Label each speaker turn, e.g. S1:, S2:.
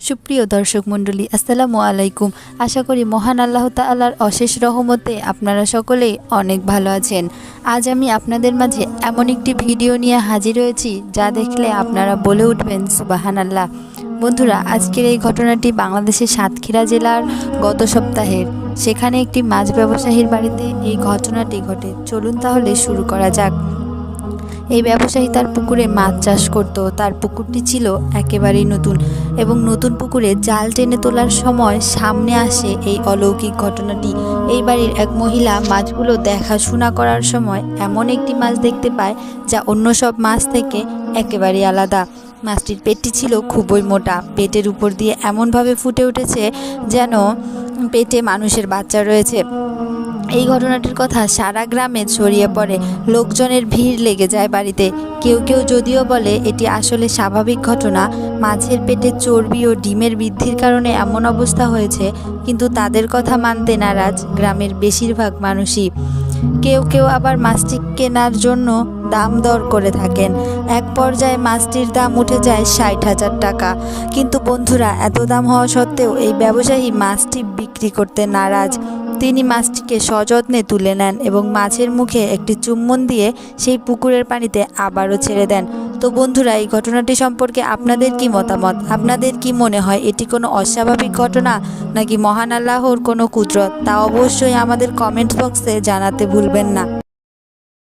S1: সুপ্রিয় দর্শক মণ্ডলী, আসসালামু আলাইকুম। আশা করি মহান আল্লাহ তাআলার অশেষ রহমতে আপনারা সকলেই অনেক ভালো আছেন। আজ আমি আপনাদের মাঝে এমন একটি ভিডিও নিয়ে হাজির হয়েছি যা দেখলে আপনারা বলে উঠবেন সুবহানাল্লাহ। বন্ধুরা, আজকের এই ঘটনাটি বাংলাদেশের সাতক্ষীরা জেলার গত সপ্তাহের। সেখানে একটি মাছ ব্যবসায়ীর বাড়িতে এই ঘটনাটি ঘটে। চলুন তাহলে শুরু করা যাক। এই ব্যবসায়ী তার পুকুরে মাছ চাষ করত। তার পুকুরটি ছিল একেবারেই নতুন এবং নতুন পুকুরে জাল টেনে তোলার সময় সামনে আসে এই অলৌকিক ঘটনাটি। এই বাড়ির এক মহিলা মাছগুলো দেখাশোনা করার সময় এমন একটি মাছ দেখতে পায় যা অন্য সব মাছ থেকে একেবারেই আলাদা। মাছটির পেটটি ছিল খুবই মোটা, পেটের উপর দিয়ে এমনভাবে ফুটে উঠেছে যেন পেটে মানুষের বাচ্চা রয়েছে। এই ঘটনাটির কথা সারা গ্রামে ছড়িয়ে পড়ে, লোকজনের ভিড় লেগে যায় বাড়িতে। কেউ কেউ যদিও বলে এটি আসলে স্বাভাবিক ঘটনা, মাছের পেটে চর্বি ও ডিমের বৃদ্ধির কারণে এমন অবস্থা হয়েছে, কিন্তু তাদের কথা মানতে নারাজ গ্রামের বেশিরভাগ মানুষই। কেউ কেউ আবার মাছটি কেনার জন্য দাম দর করে থাকেন। এক পর্যায়ে মাছটির দাম উঠে যায় 60,000 টাকা। কিন্তু বন্ধুরা, এত দাম হওয়া সত্ত্বেও এই ব্যবসায়ী মাছটি বিক্রি করতে নারাজ। তিনি মাছটিকে সযত্নে তুলে নেন এবং মাছের মুখে একটি চুম্বন দিয়ে সেই পুকুরের পানিতে আবারও ছেড়ে দেন। তো বন্ধুরা, এই ঘটনাটি সম্পর্কে আপনাদের কি মতামত? আপনাদের কি মনে হয় এটি কোনো অস্বাভাবিক ঘটনা নাকি মহান আল্লাহর কোনো কুদরত? তা অবশ্যই আমাদের কমেন্ট বক্সে জানাতে ভুলবেন না।